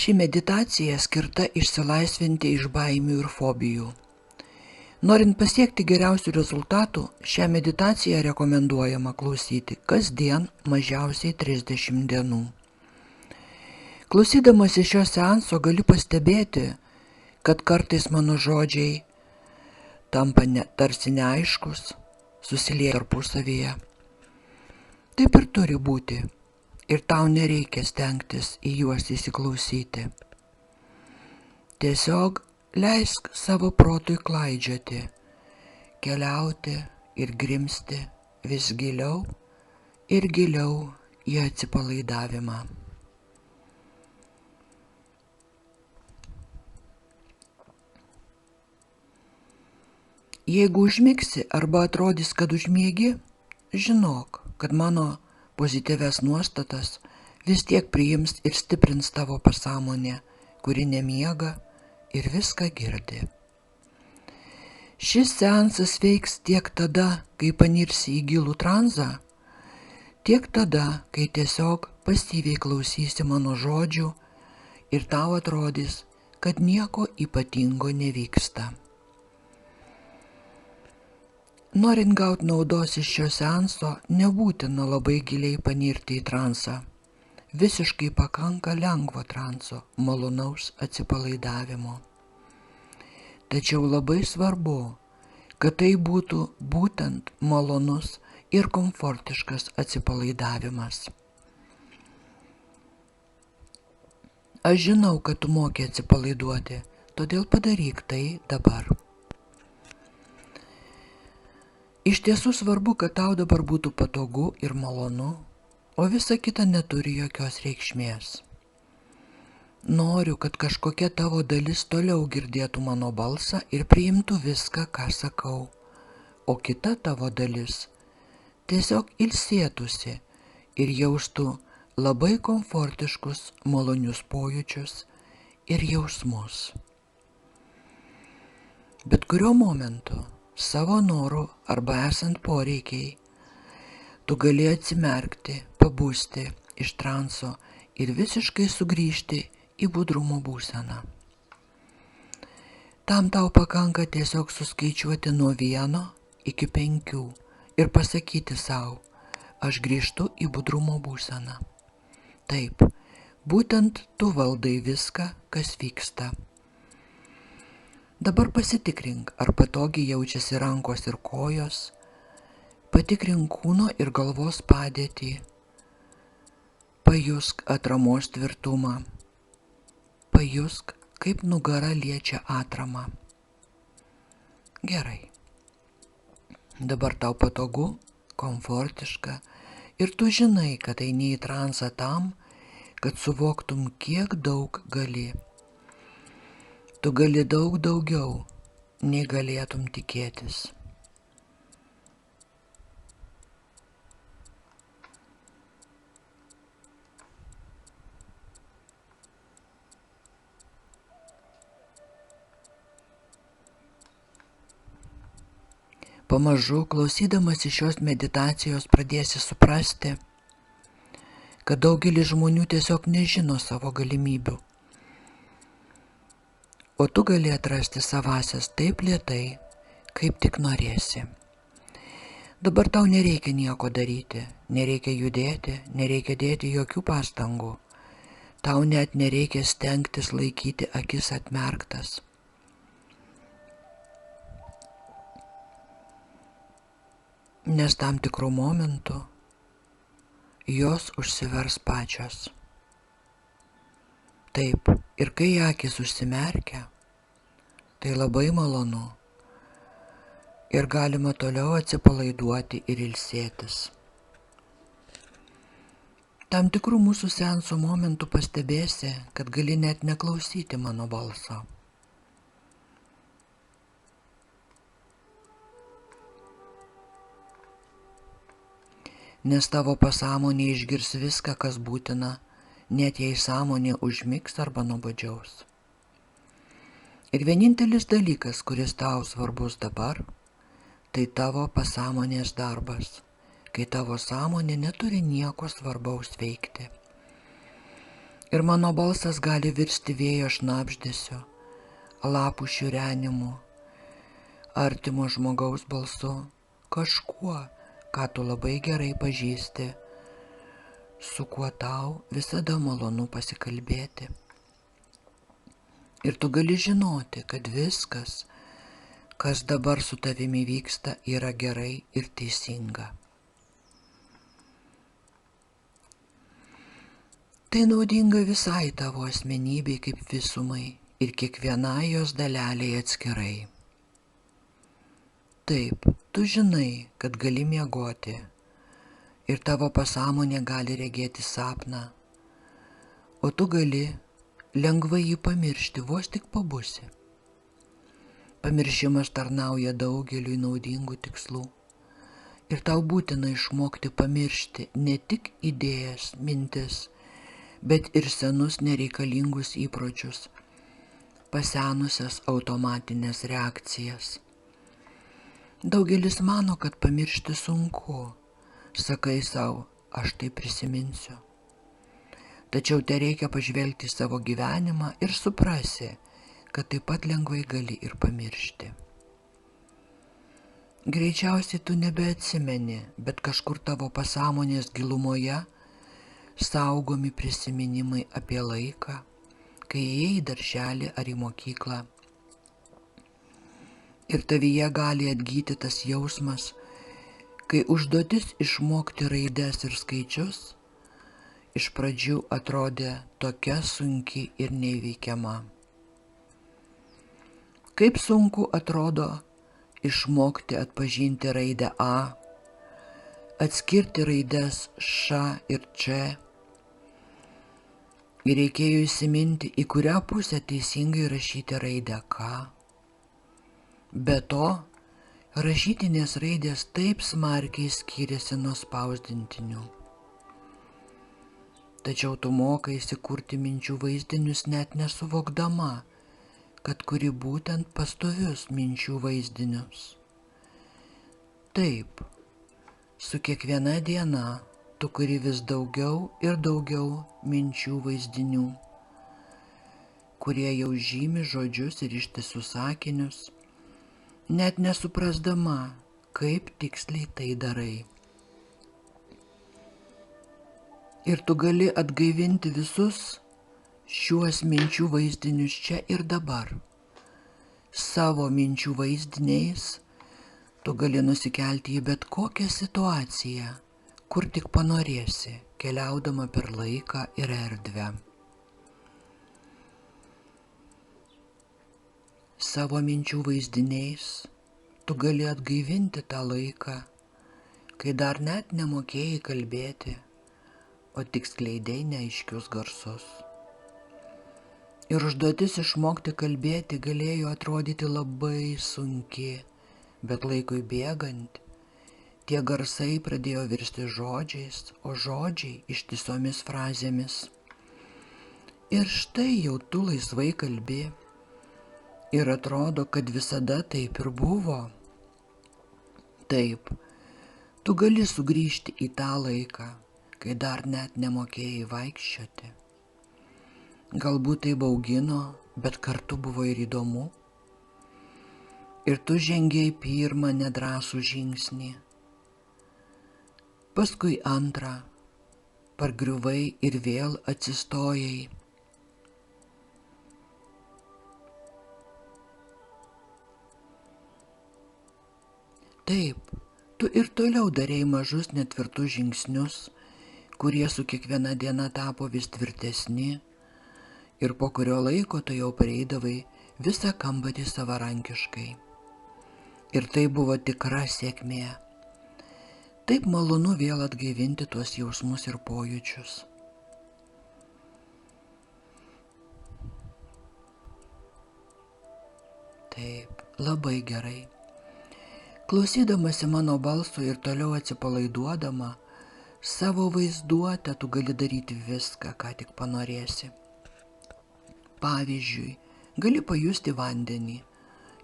Ši meditacija skirta išsilaisvinti iš baimių ir fobijų. Norint pasiekti geriausių rezultatų, šią meditaciją rekomenduojama klausyti kasdien mažiausiai 30 dienų. Klausydamasi šio seanso galiu pastebėti, kad kartais mano žodžiai tampa tarsi neaiškus, susilieja tarpusavyje. Taip ir turi būti, ir tau nereikia stengtis į juos įsiklausyti. Tiesiog leisk savo protui klaidžioti, keliauti ir grimzti vis giliau ir giliau į atsipalaidavimą. Jeigu užmigsi arba atrodys, kad užmiegi, žinok, kad mano pozityvias nuostatas vis tiek priims ir stiprins tavo pasąmonė, kuri nemiega ir viską girdi. Šis seansas veiks tiek tada, kai panirsi į gilų tranzą, tiek tada, kai tiesiog pasyviai klausysi mano žodžių ir tau atrodys, kad nieko ypatingo nevyksta. Norint gauti naudos iš šio seanso, nebūtina labai giliai panirti į transą. Visiškai pakanka lengvo transo, malonaus atsipalaidavimo. Tačiau labai svarbu, kad tai būtų būtent malonus ir komfortiškas atsipalaidavimas. Aš žinau, kad tu moki atsipalaiduoti, todėl padaryk tai dabar. Iš tiesų svarbu, kad tau dabar būtų patogu ir malonu, o visa kita neturi jokios reikšmės. Noriu, kad kažkokia tavo dalis toliau girdėtų mano balsą ir priimtų viską, ką sakau, o kita tavo dalis tiesiog ilsėtųsi ir jaustų labai komfortiškus, malonius pojūčius ir jausmus. Bet kuriuo momentu, savo norų arba esant poreikiai, tu gali atsimerkti, pabusti iš transo ir visiškai sugrįžti į budrumo būseną. Tam tau pakanka tiesiog suskaičiuoti nuo 1 iki 5 ir pasakyti sau, aš grįžtu į budrumo būseną. Taip, būtent tu valdai viską, kas vyksta. Dabar pasitikrink, ar patogiai jaučiasi rankos ir kojos, patikrink kūno ir galvos padėtį, pajusk atramos tvirtumą, pajusk, kaip nugara liečia atramą. Gerai. Dabar tau patogu, komfortiška ir tu žinai, kad eini į transą tam, kad suvoktum, kiek daug gali. Tu gali daug daugiau, nei galėtum tikėtis. Pamažu, klausydamas iš šios meditacijos, pradėsi suprasti, kad daugelis žmonių tiesiog nežino savo galimybių. O tu gali atrasti savasias taip lėtai, kaip tik norėsi. Dabar tau nereikia nieko daryti, nereikia judėti, nereikia dėti jokių pastangų. Tau net nereikia stengtis laikyti akis atmerktas. Nes tam tikrų momentų jos užsivers pačios. Taip, ir kai akys užsimerkia, tai labai malonu ir galima toliau atsipalaiduoti ir ilsėtis. Tam tikrų mūsų seanso momentų pastebėsi, kad gali net neklausyti mano balso. Nes tavo pasąmonė išgirs viską, kas būtina, net jei sąmonė užmigs arba nuobodžiaus. Ir vienintelis dalykas, kuris tau svarbus dabar, tai tavo pasąmonės darbas, kai tavo sąmonė neturi nieko svarbaus veikti. Ir mano balsas gali virsti vėjo šnabždesiu, lapų šiurenimu, artimo žmogaus balsu, kažkuo, ką tu labai gerai pažįsti, su kuo tau visada malonu pasikalbėti. Ir tu gali žinoti, kad viskas, kas dabar su tavimi vyksta, yra gerai ir teisinga. Tai naudinga visai tavo asmenybei kaip visumai ir kiekvienai jos daleliai atskirai. Taip, tu žinai, kad gali miegoti ir tavo pasąmonė gali regėti sapną, o tu gali lengvai jį pamiršti, vos tik pabusi. Pamiršimas tarnauja daugeliui naudingų tikslų ir tau būtina išmokti pamiršti ne tik idėjas, mintis, bet ir senus nereikalingus įpročius, pasenusias automatinės reakcijas. Daugelis mano, kad pamiršti sunku, sakai savo, aš tai prisiminsiu. Tačiau te reikia pažvelgti į savo gyvenimą ir suprasi, kad taip pat lengvai gali ir pamiršti. Greičiausiai tu nebeatsimeni, bet kažkur tavo pasąmonės gilumoje saugomi prisiminimai apie laiką, kai ėjai į darželį ar į mokyklą. Ir tavyje gali atgyti tas jausmas, kai užduotis išmokti raides ir skaičius iš pradžių atrodė tokia sunki ir neįveikiama. Kaip sunku atrodo išmokti atpažinti raidę A, atskirti raides Š ir Č. Ir reikėjo įsiminti, į kurią pusę teisingai rašyti raidę K. Be to, rašytinės raidės taip smarkiai skiriasi nuo spausdintinių. Tačiau tu mokaisi kurti minčių vaizdinius net nesuvokdama, kad kuri būtent pastovius minčių vaizdinius. Taip, su kiekviena diena tu kuri vis daugiau ir daugiau minčių vaizdinių, kurie jau žymi žodžius ir ištisus sakinius, net nesuprasdama, kaip tiksliai tai darai. Ir tu gali atgaivinti visus šiuos minčių vaizdinius čia ir dabar. Savo minčių vaizdiniais tu gali nusikelti į bet kokią situaciją, kur tik panorėsi, keliaudama per laiką ir erdvę. Savo minčių vaizdiniais tu gali atgaivinti tą laiką, kai dar net nemokėjai kalbėti, o tik skleidei neaiškius garsus. Ir užduotis išmokti kalbėti galėjo atrodyti labai sunki, bet laikui bėgant, tie garsai pradėjo virsti žodžiais, o žodžiai ištisomis frazėmis. Ir štai jau tu laisvai kalbi. Ir atrodo, kad visada taip ir buvo. Taip, tu gali sugrįžti į tą laiką, kai dar net nemokėjai vaikščioti. Galbūt tai baugino, bet kartu buvo ir įdomu. Ir tu žengei pirmą nedrąsų žingsnį. Paskui antrą, pargriuvai ir vėl atsistojai. Taip, tu ir toliau darei mažus netvirtus žingsnius, kurie su kiekviena diena tapo vis tvirtesni, ir po kurio laiko tu jau pareidavai visą kambarį savarankiškai. Ir tai buvo tikra sėkmė. Taip malonu vėl atgaivinti tuos jausmus ir pojūčius. Taip, labai gerai. Klausydamasi mano balso ir toliau atsipalaiduodama, savo vaizduotę tu gali daryti viską, ką tik panorėsi. Pavyzdžiui, gali pajusti vandenį,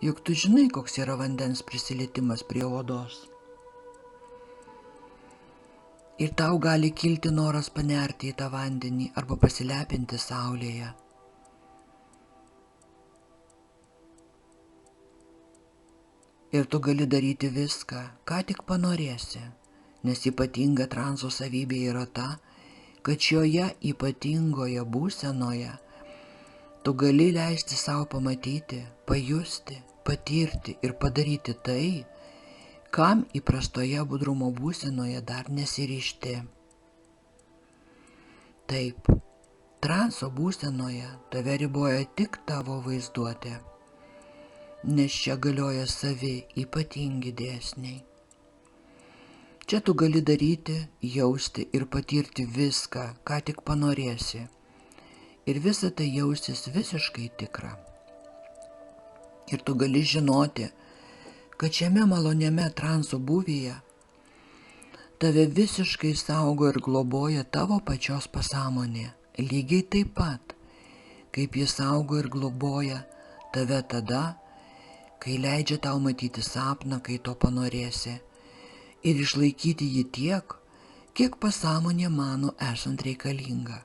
juk tu žinai, koks yra vandens prisilietimas prie odos. Ir tau gali kilti noras panerti į tą vandenį arba pasilepinti saulėje. Ir tu gali daryti viską, ką tik panorėsi, nes ypatinga transo savybė yra ta, kad šioje ypatingoje būsenoje tu gali leisti savo pamatyti, pajusti, patirti ir padaryti tai, kam įprastoje budrumo būsenoje dar nesiryžti. Taip, transo būsenoje tave riboja tik tavo vaizduotė, nes čia galioja savi ypatingi dėsniai. Čia tu gali daryti, jausti ir patirti viską, ką tik panorėsi. Ir visa tai jausis visiškai tikra. Ir tu gali žinoti, kad šiame maloniame transo būvyje tave visiškai saugo ir globoja tavo pačios pasąmonė, lygiai taip pat, kaip jis saugo ir globoja tave tada, kai leidžia tau matyti sapną, kai to panorėsi, ir išlaikyti jį tiek, kiek pasąmonė mano esant reikalinga,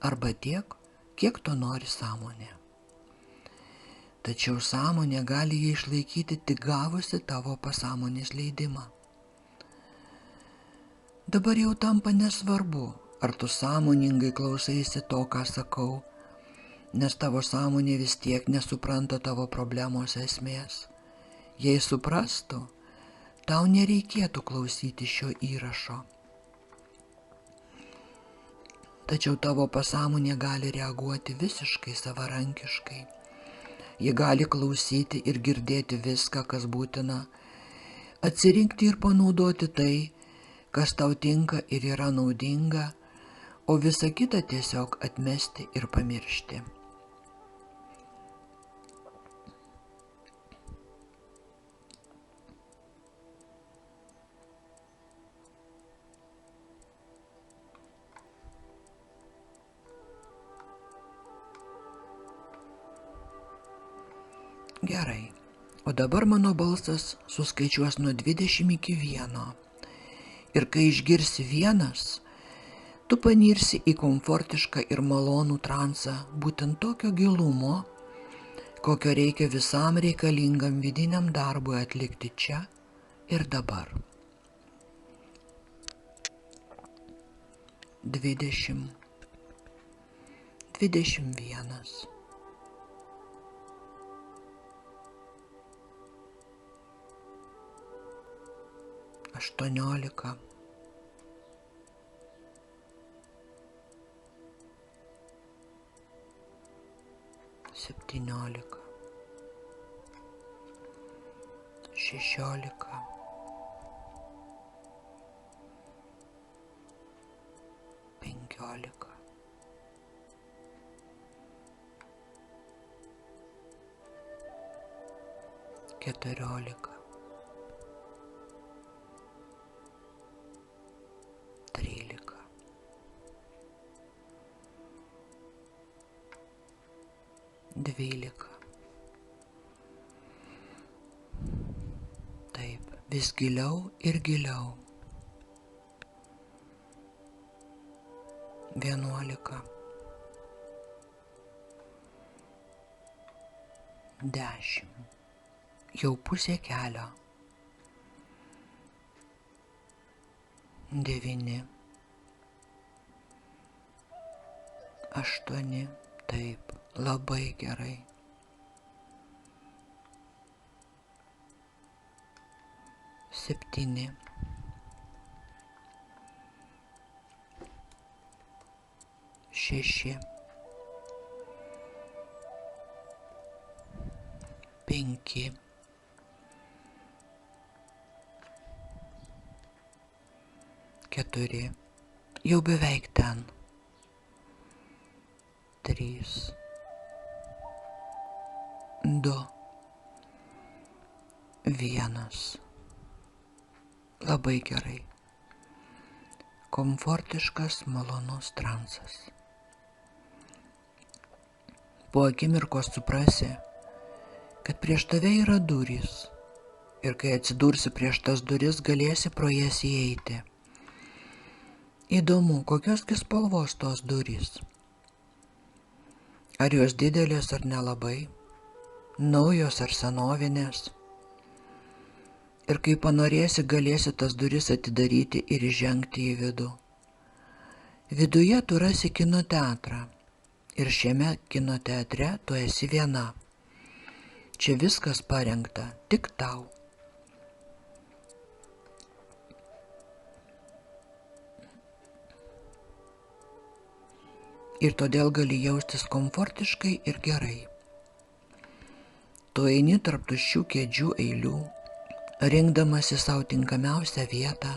arba tiek, kiek to nori sąmonė. Tačiau sąmonė gali jį išlaikyti tik gavusi tavo pasąmonės leidimą. Dabar jau tampa nesvarbu, ar tu sąmoningai klausaisi to, ką sakau, nes tavo sąmonė vis tiek nesupranta tavo problemos esmės. Jei suprastų, tau nereikėtų klausyti šio įrašo. Tačiau tavo pasąmonė gali reaguoti visiškai savarankiškai. Ji gali klausyti ir girdėti viską, kas būtina, atsirinkti ir panaudoti tai, kas tau tinka ir yra naudinga, o visą kitą tiesiog atmesti ir pamiršti. Gerai, o dabar mano balsas suskaičiuos nuo 20 iki 1. Ir kai išgirsi 1, tu panirsi į komfortišką ir malonų transą, būtent tokio gilumo, kokio reikia visam reikalingam vidiniam darbui atlikti čia ir dabar. 20, 21. 18, 17, 16, 15, 14, 13, 12. Taip, vis giliau ir giliau. 11, 10. Jau pusė kelio. 9, 8, taip, labai gerai. 7, 6, 5, 4, jau beveik ten. 3, 2, 1. Labai gerai. Komfortiškas, malonus transas. Po akimirkos suprasi, kad prieš tave yra durys ir kai atsidursi prieš tas duris, galėsi pro jas įeiti. Įdomu, kokiosgi spalvos tos durys? Ar jos didelės ar nelabai? Naujos ar senovinės? Ir kai panorėsi, galėsi tas duris atidaryti ir įžengti į vidų. Viduje tu rasi kino teatrą. Ir šiame kino teatre tu esi viena. Čia viskas parengta tik tau. Ir todėl gali jaustis komfortiškai ir gerai. Tu eini tarp tuščių kėdžių eilių, rinkdamasi savo tinkamiausią vietą,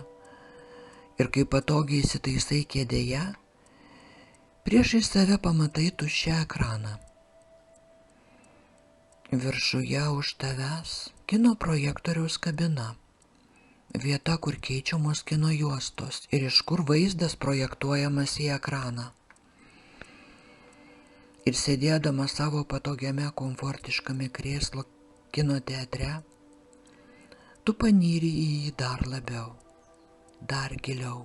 ir kai patogiai įsitaisai kėdėje, priešai save pamatai tuščią ekraną. Viršuje už tavęs kino projektoriaus kabina, vieta, kur keičiamos kino juostos ir iš kur vaizdas projektuojamas į ekraną. Ir sėdėdama savo patogiame komfortiškame krėslo kino teatre, tu panyri į jį dar labiau, dar giliau.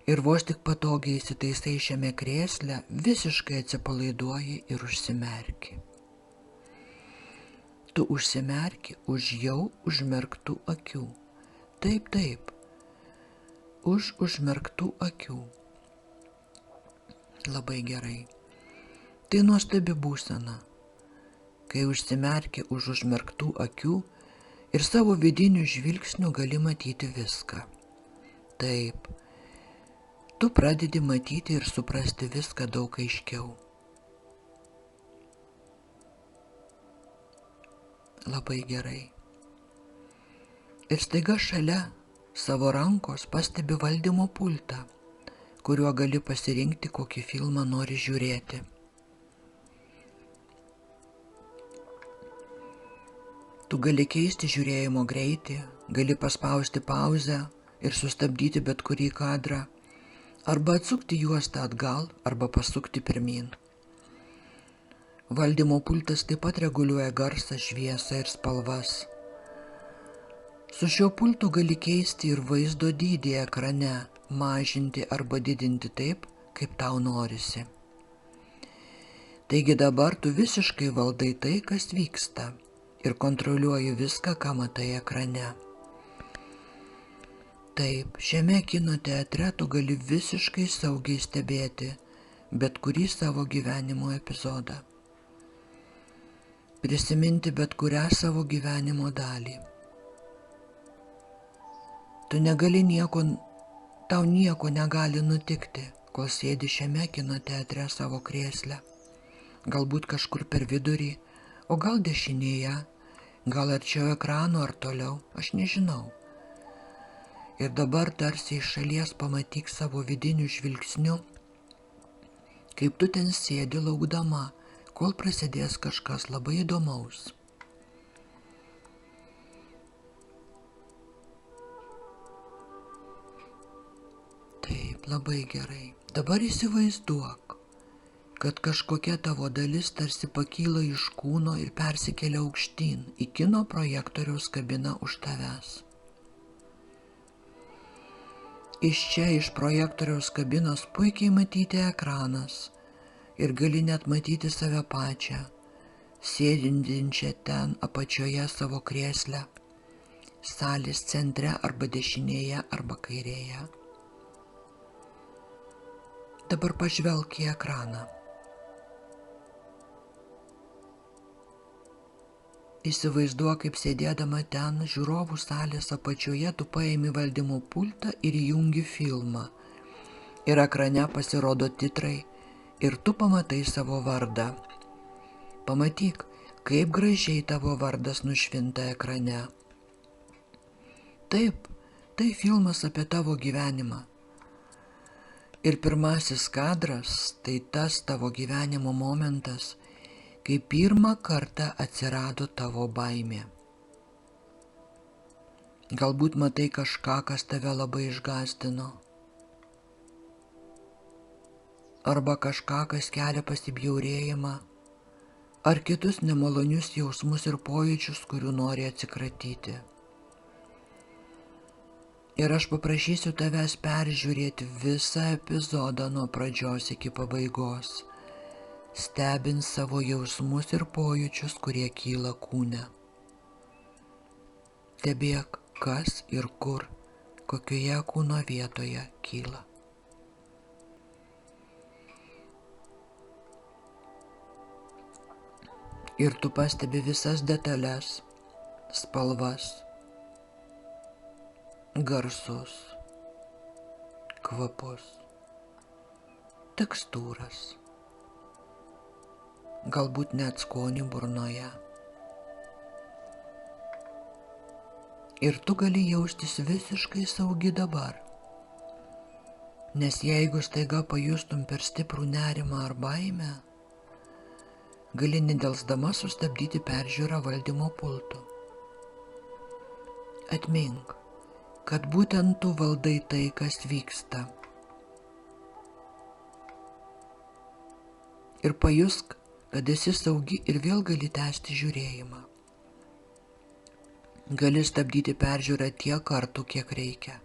Ir vos tik patogiai įsitaisai šiame krėsle, visiškai atsipalaiduoji ir užsimerki. Tu užsimerki už jau užmerktų akių. Taip, taip, už užmerktų akių. Labai gerai. Tai nuostabi būsena, kai užsimerki už užmerktų akių ir savo vidinių žvilgsnių gali matyti viską. Taip, tu pradedi matyti ir suprasti viską daug aiškiau. Labai gerai. Ir staiga šalia savo rankos pastebi valdymo pultą, kuriuo gali pasirinkti, kokį filmą nori žiūrėti. Tu gali keisti žiūrėjimo greitį, gali paspausti pauzę ir sustabdyti bet kurį kadrą, arba atsukti juostą atgal, arba pasukti pirmyn. Valdymo pultas taip pat reguliuoja garsą, šviesą ir spalvas. Su šiuo pultu gali keisti ir vaizdo dydį ekrane, mažinti arba didinti taip, kaip tau norisi. Taigi dabar tu visiškai valdai tai, kas vyksta, ir kontroliuoji viską, ką matai ekrane. Taip, šiame kino teatre tu gali visiškai saugiai stebėti bet kurį savo gyvenimo epizodą. Prisiminti bet kurią savo gyvenimo dalį. Tau nieko negali nutikti, kol sėdi šiame kino teatre savo krėsle. Galbūt kažkur per vidurį, o gal dešinėje, gal arčiau ekrano ar toliau, aš nežinau. Ir dabar tarsi iš šalies pamatyk savo vidiniu žvilgsniu, kaip tu ten sėdi laukdama, kol prasidės kažkas labai įdomaus. Taip, labai gerai. Dabar įsivaizduok, kad kažkokia tavo dalis tarsi pakyla iš kūno ir persikelia aukštyn į kino projektoriaus kabiną už tavęs. Iš čia, iš projektoriaus kabinos puikiai matyti ekranas ir gali net matyti save pačią, sėdinčią ten apačioje savo krėsle, salės centre arba dešinėje arba kairėje. Dabar pažvelk į ekraną. Įsivaizduok, kaip sėdėdama ten žiūrovų salės apačioje tu paimi valdymo pultą ir įjungi filmą. Ir ekrane pasirodo titrai ir tu pamatai savo vardą. Pamatyk, kaip gražiai tavo vardas nušvinta ekrane. Taip, tai filmas apie tavo gyvenimą. Ir pirmasis kadras tai tas tavo gyvenimo momentas, kai pirmą kartą atsirado tavo baimė. Galbūt matai kažką, kas tave labai išgąsdino. Arba kažką, kas kelia pasibjaurėjimą, ar kitus nemalonius jausmus ir pojūčius, kurių nori atsikratyti. Ir aš paprašysiu tavęs peržiūrėti visą epizodą nuo pradžios iki pabaigos, stebint savo jausmus ir pojūčius, kurie kyla kūne. Stebėk, kas ir kur, kokioje kūno vietoje kyla. Ir tu pastebi visas detalės, spalvas, garsus, kvapus, tekstūras, galbūt net skonį burnoje. Ir tu gali jaustis visiškai saugi dabar, nes jeigu staiga pajustum per stiprų nerimą ar baimę, gali nedelsdama sustabdyti peržiūrą valdymo pultu. Atmink, kad būtent tu valdai tai, kas vyksta. Ir pajusk, kad esi saugi ir vėl gali tęsti žiūrėjimą. Gali stabdyti peržiūrą tiek kartų, kiek reikia,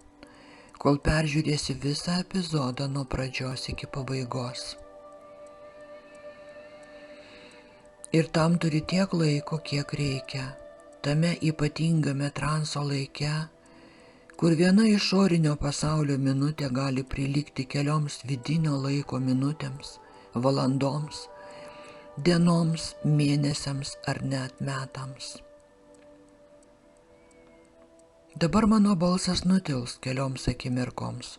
kol peržiūrėsi visą epizodą nuo pradžios iki pabaigos. Ir tam turi tiek laiko, kiek reikia, tame ypatingame transo laike, kur viena išorinio pasaulio minutė gali prilygti kelioms vidinio laiko minutėms, valandoms, dienoms, mėnesiams ar net metams. Dabar mano balsas nutils kelioms akimirkoms,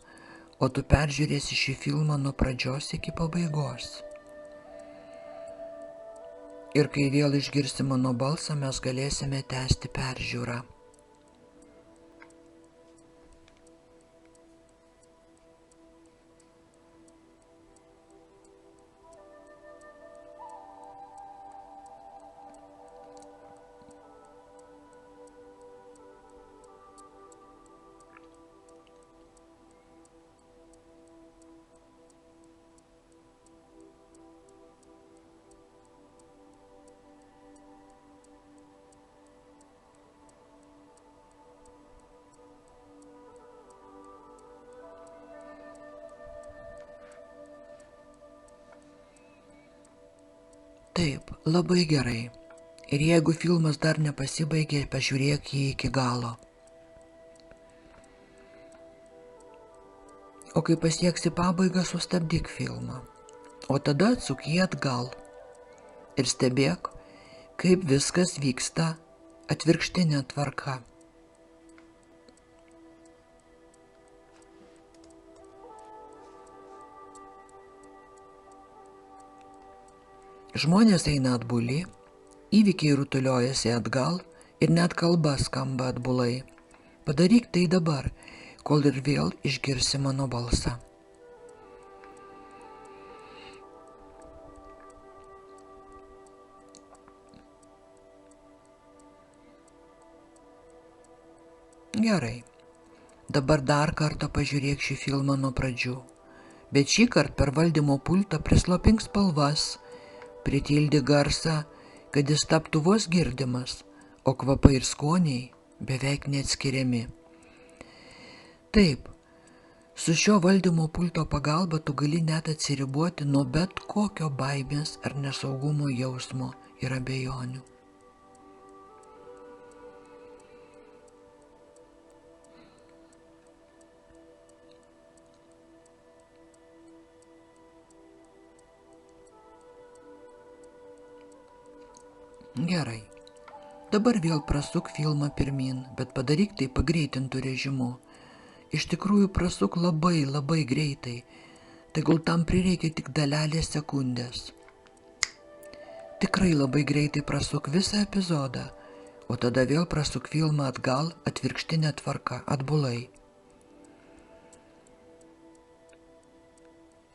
o tu peržiūrėsi šį filmą nuo pradžios iki pabaigos. Ir kai vėl išgirsi mano balsą, mes galėsime tęsti peržiūrą. Taip, labai gerai. Ir jeigu filmas dar nepasibaigė, pažiūrėk jį iki galo. O kai pasieksi pabaigą, sustabdyk filmą. O tada atsuk jį atgal. Ir stebėk, kaip viskas vyksta atvirkštinė tvarka. Žmonės eina atbuli, įvykiai rutuliojasi atgal ir net kalba skamba atbulai. Padaryk tai dabar, kol ir vėl išgirsi mano balsą. Gerai. Dabar dar kartą pažiūrėk šį filmą nuo pradžių, bet šį kartą per valdymo pultą prislopink spalvas, pritildyk garsą, kad jis taptų vos girdimas, o kvapai ir skoniai beveik neatskiriami. Taip, su šio valdymo pulto pagalba tu gali net atsiriboti nuo bet kokio baimės ar nesaugumo jausmo ir abejonių. Gerai. Dabar vėl prasuk filmą pirmin, bet padaryk tai pagreitintų režimu. Iš tikrųjų prasuk labai greitai, tegul tam prireikia tik dalelės sekundės. Tikrai labai greitai prasuk visą epizodą, o tada vėl prasuk filmą atgal atvirkštinė tvarka, atbulai.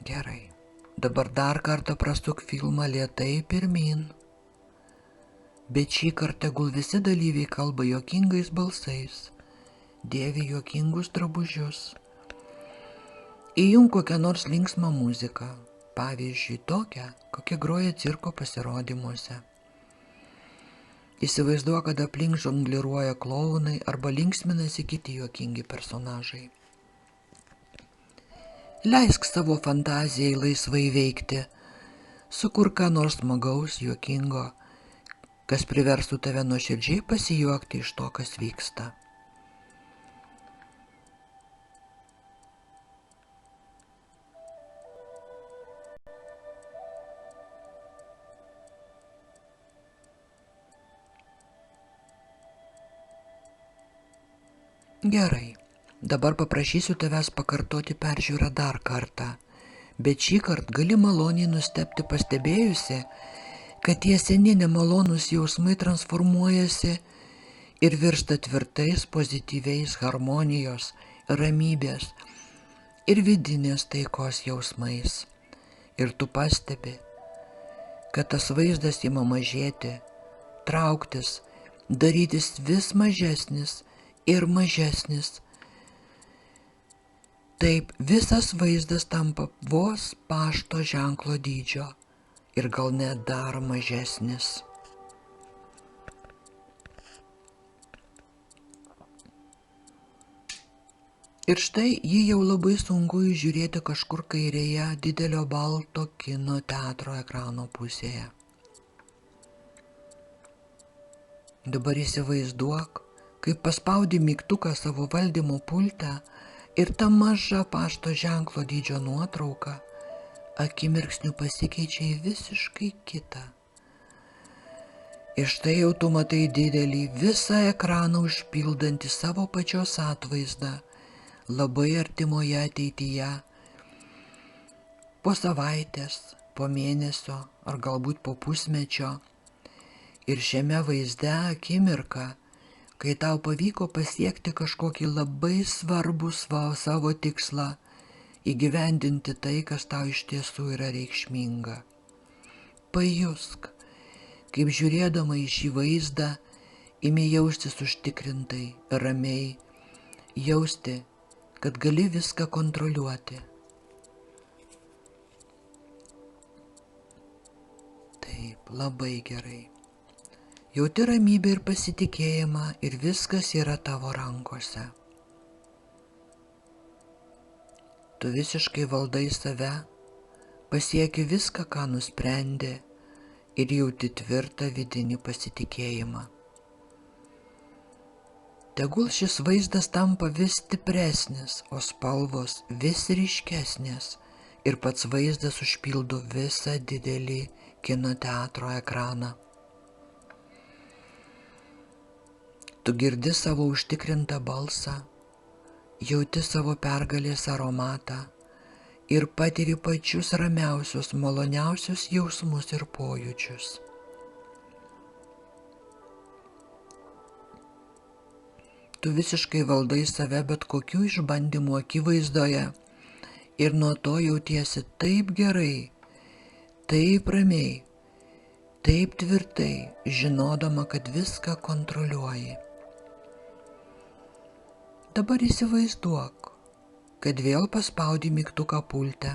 Gerai. Dabar dar kartą prasuk filmą lėtai pirmin. Bet šį kartą tegul visi dalyviai kalba juokingais balsais, dėvi juokingus drabužius. Įjunk kokią nors linksmą muziką, pavyzdžiui tokią, kokia groja cirko pasirodymuose. Įsivaizduok, kad aplink žongliruoja klounai arba linksminasi kiti juokingi personažai. Leisk savo fantazijai laisvai veikti, sukur ką nors smagaus, juokingo, kas priverstų tave nuoširdžiai pasijuokti iš to, kas vyksta. Gerai, dabar paprašysiu tavęs pakartoti peržiūrą dar kartą, bet šį kartą gali maloniai nustebti pastebėjusi, kad tie seni nemalonūs jausmai transformuojasi ir virsta tvirtais, pozityviais harmonijos, ramybės ir vidinės taikos jausmais. Ir tu pastebi, kad tas vaizdas ima mažėti, trauktis, darytis vis mažesnis ir mažesnis. Taip visas vaizdas tampa vos pašto ženklo dydžio ir gal net dar mažesnis. Ir štai jį jau labai sunku įžiūrėti kažkur kairėje didelio balto kino teatro ekrano pusėje. Dabar įsivaizduok, kaip paspaudi mygtuką savo valdymo pulte ir ta maža pašto ženklo dydžio nuotrauka akimirksniu pasikeičia į visiškai kitą. Ir štai jau tu matai didelį, visą ekraną užpildantį savo pačios atvaizdą labai artimoje ateityje, po savaitės, po mėnesio ar galbūt po pusmečio. Ir šiame vaizde akimirka, kai tau pavyko pasiekti kažkokį labai svarbų savo tikslą, įgyvendinti tai, kas tau iš tiesų yra reikšminga. Pajusk, kaip žiūrėdama į šį vaizdą, imi jaustis užtikrintai, ramiai, jausti, kad gali viską kontroliuoti. Taip, labai gerai. Jauti ramybę ir pasitikėjimą ir viskas yra tavo rankose. Tu visiškai valdai save, pasieki viską, ką nusprendi ir jauti tvirtą vidinį pasitikėjimą. Tegul šis vaizdas tampa vis stipresnis, o spalvos vis ryškesnės ir pats vaizdas užpildo visą didelį kino teatro ekraną. Tu girdi savo užtikrintą balsą, jauti savo pergalės aromatą ir patiri pačius ramiausius, maloniausius jausmus ir pojūčius. Tu visiškai valdai save bet kokių išbandymų akivaizdoje ir nuo to jautiesi taip gerai, taip ramiai, taip tvirtai, žinodama, kad viską kontroliuoji. Dabar įsivaizduok, kad vėl paspaudi mygtuką pulte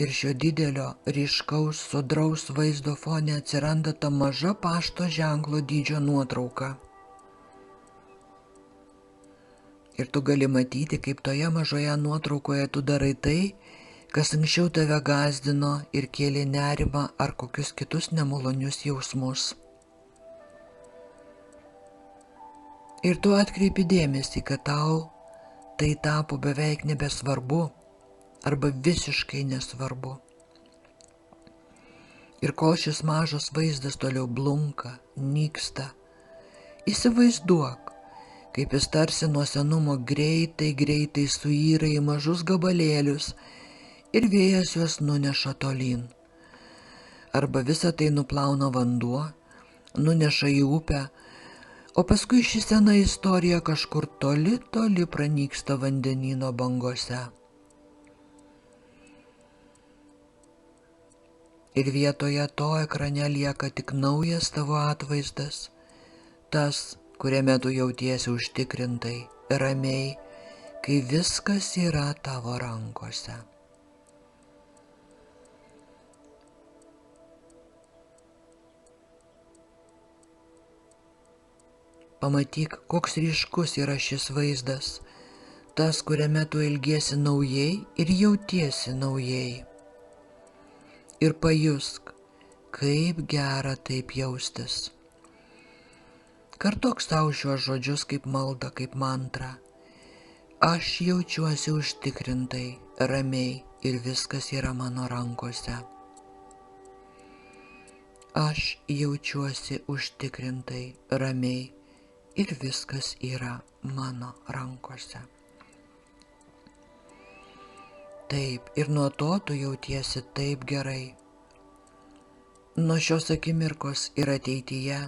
ir šio didelio, ryškaus, sodraus vaizdo fone atsiranda ta maža pašto ženklo dydžio nuotrauka. Ir tu gali matyti, kaip toje mažoje nuotraukoje tu darai tai, kas anksčiau tave gąsdino ir kėlė nerimą ar kokius kitus nemalonius jausmus. Ir tu atkreipi dėmesį, kad tau tai tapo beveik nebesvarbu arba visiškai nesvarbu. Ir kol šis mažas vaizdas toliau blunka, nyksta, įsivaizduok, kaip jis tarsi nuo senumo greitai suyra į mažus gabalėlius ir vėjas juos nuneša tolyn. Arba visą tai nuplauna vanduo, nuneša į upę, o paskui ši sena istorija kažkur toli pranyksta vandenyno bangose. Ir vietoje to ekrane lieka tik naujas tavo atvaizdas, tas, kuriame tu jautiesi užtikrintai, ramiai, kai viskas yra tavo rankose. Pamatyk, koks ryškus yra šis vaizdas, tas, kuriame tu elgiesi naujai ir jautiesi naujai. Ir pajusk, kaip gera taip jaustis. Kartok sau šiuos žodžius kaip maldą, kaip mantrą. Aš jaučiuosi užtikrintai, ramiai ir viskas yra mano rankose. Aš jaučiuosi užtikrintai, ramiai ir viskas yra mano rankose. Taip, ir nuo to tu jautiesi taip gerai. Nuo šios akimirkos ir ateityje,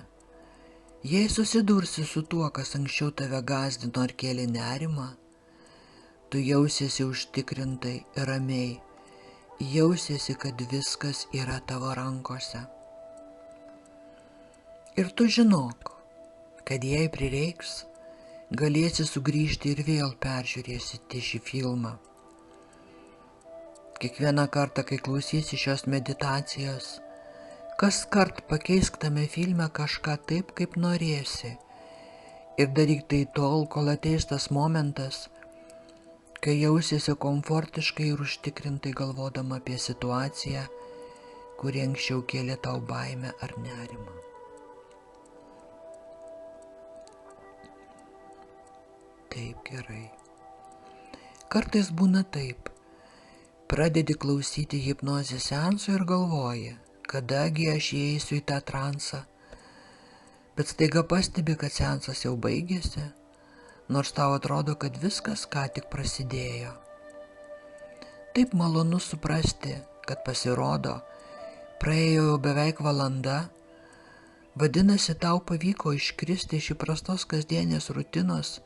jei susidursi su tuo, kas anksčiau tave gąsdino ar kėlė nerimą, tu jausiesi užtikrintai, ramiai, jausiesi, kad viskas yra tavo rankose. Ir tu žinok, kad jei prireiks, galėsi sugrįžti ir vėl peržiūrėsite šį filmą. Kiekvieną kartą, kai klausysi šios meditacijos, kas kart pakeisk tame filme kažką taip, kaip norėsi. Ir daryk tai tol, kol ateis tas momentas, kai jausiesi komfortiškai ir užtikrintai galvodama apie situaciją, kuri anksčiau kėlė tau baimę ar nerimą. Taip, gerai. Kartais būna taip. Pradedi klausyti hipnozės seanso ir galvoji, kadagi aš įeisiu į tą transą, bet staiga pastebi, kad seansas jau baigėsi, nors tau atrodo, kad viskas ką tik prasidėjo. Taip malonu suprasti, kad pasirodo, praėjo jau beveik valanda, vadinasi, tau pavyko iškristi iš įprastos kasdienės rutinos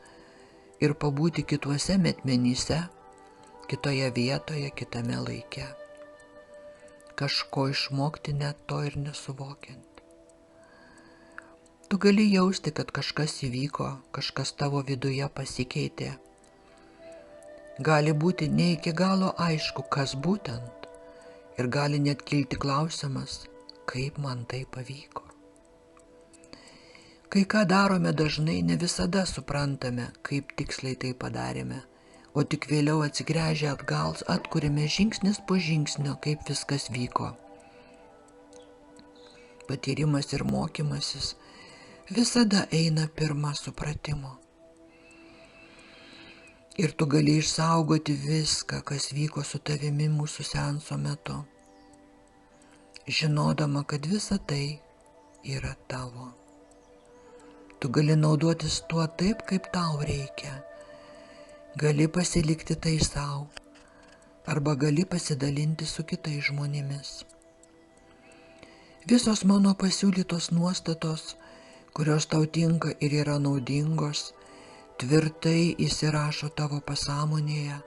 ir pabūti kituose metmenyse, kitoje vietoje, kitame laike. Kažko išmokti net to ir nesuvokiant. Tu gali jausti, kad kažkas įvyko, kažkas tavo viduje pasikeitė. Gali būti ne iki galo aišku, kas būtent, ir gali net kilti klausimas, kaip man tai pavyko. Kai ką darome dažnai, ne visada suprantame, kaip tiksliai tai padarėme, o tik vėliau atsigręžę atgal atkuriame žingsnis po žingsnio, kaip viskas vyko. Patyrimas ir mokymasis visada eina pirma supratimo. Ir tu gali išsaugoti viską, kas vyko su tavimi mūsų seanso metu, žinodama, kad visa tai yra tavo. Tu gali naudotis tuo taip, kaip tau reikia. Gali pasilikti tai sau, arba gali pasidalinti su kitais žmonėmis. Visos mano pasiūlytos nuostatos, kurios tau tinka ir yra naudingos, tvirtai įsirašo tavo pasąmonėje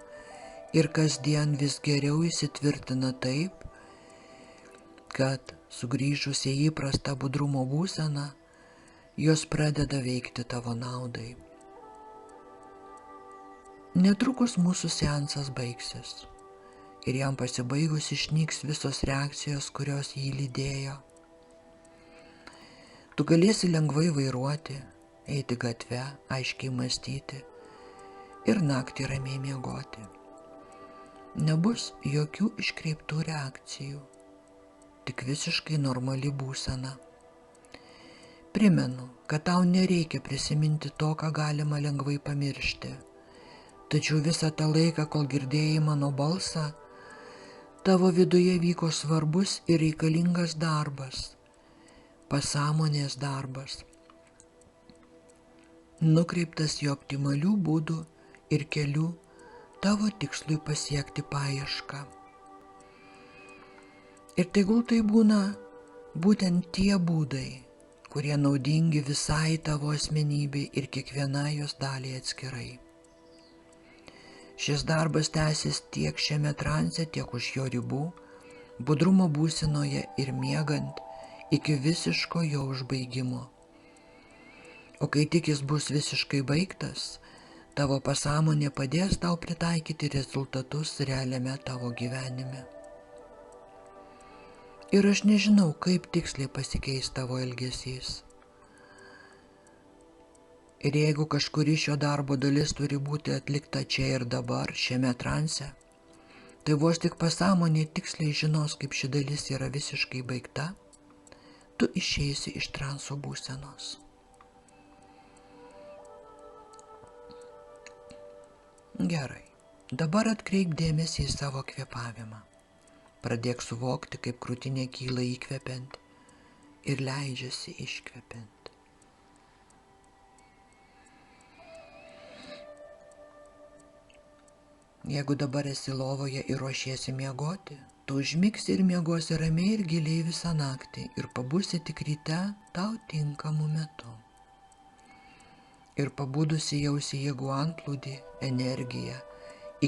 ir kasdien vis geriau įsitvirtina taip, kad sugrįžus į įprastą budrumo būseną, jos pradeda veikti tavo naudai. Netrukus mūsų seansas baigsis ir jam pasibaigus išnyks visos reakcijos, kurios jį lydėjo. Tu galėsi lengvai vairuoti, eiti gatve, aiškiai mąstyti ir naktį ramiai miegoti. Nebus jokių iškreiptų reakcijų, tik visiškai normali būsena. Primenu, kad tau nereikia prisiminti to, ką galima lengvai pamiršti. Tačiau visą tą laiką, kol girdėjai mano balsą, tavo viduje vyko svarbus ir reikalingas darbas, pasąmonės darbas, nukreiptas į optimalių būdų ir kelių tavo tikslui pasiekti paiešką. Ir tegul tai būna būtent tie būdai, kurie naudingi visai tavo asmenybei ir kiekvienai jos daliai atskirai. Šis darbas tęsis tiek šiame transe, tiek už jo ribų, budrumo būsenoje ir miegant iki visiško jo užbaigimo. O kai tik jis bus visiškai baigtas, tavo pasąmonė padės tau pritaikyti rezultatus realiame tavo gyvenime. Ir aš nežinau, kaip tiksliai pasikeis tavo elgesys. Ir jeigu kažkuri šio darbo dalis turi būti atlikta čia ir dabar, šiame transe, tai vos tik pasąmonė tiksliai žinos, kaip ši dalis yra visiškai baigta, tu išeisi iš transo būsenos. Gerai, dabar atkreip dėmesį į savo kvėpavimą. Pradėk suvokti, kaip krūtinė kyla įkvepiant ir leidžiasi iškvepiant. Jeigu dabar esi lovoje ir ruošiesi miegoti, tu užmigsi ir miegosi ramiai ir giliai visą naktį ir pabusi tik ryte tau tinkamu metu. Ir pabudusi jausi jėgų antplūdį, energiją,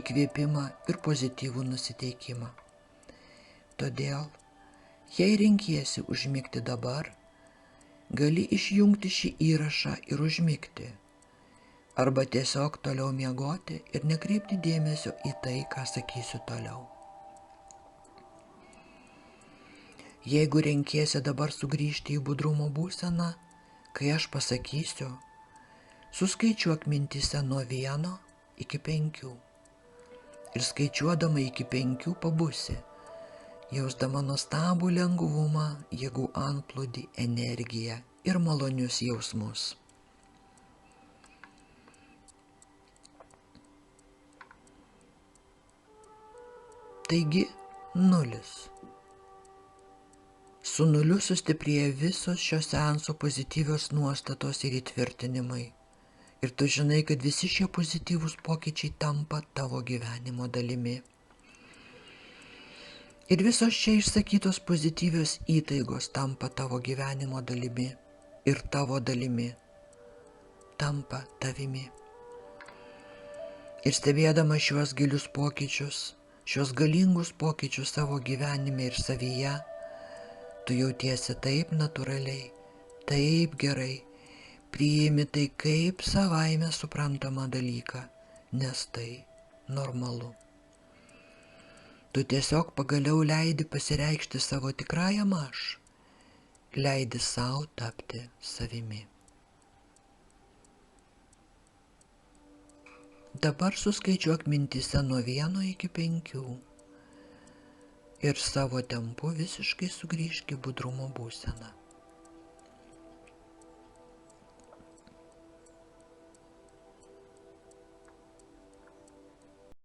įkvėpimą ir pozityvų nusiteikimą. Todėl, jei renkiesi užmigti dabar, gali išjungti šį įrašą ir užmigti. Arba tiesiog toliau miegoti ir nekreipti dėmesio į tai, ką sakysiu toliau. Jeigu renkiesi dabar sugrįžti į budrumo būseną, kai aš pasakysiu, suskaičiuok mintyse nuo 1 iki 5. Ir skaičiuodama iki 5 pabusi, jausdama nuostabų lengvumą, jėgų antplūdį, energiją ir malonius jausmus. Taigi 0. Su 0 sustiprėja visos šio seanso pozityvios nuostatos ir įtvirtinimai. Ir tu žinai, kad visi šie pozityvūs pokyčiai tampa tavo gyvenimo dalimi. Ir visos čia išsakytos pozityvios įtaigos tampa tavo gyvenimo dalimi. Ir tavo dalimi tampa tavimi. Ir stebėdama šiuos gilius pokyčius, šios galingus pokyčius savo gyvenime ir savyje, tu jautiesi taip natūraliai, taip gerai, priimi tai kaip savaime suprantamą dalyką, nes tai normalu. Tu tiesiog pagaliau leidi pasireikšti savo tikrajam aš, leidi sau tapti savimi. Dabar suskaičiuok mintyse nuo 1 iki 5 ir savo tempu visiškai sugrįžk į budrumo būseną.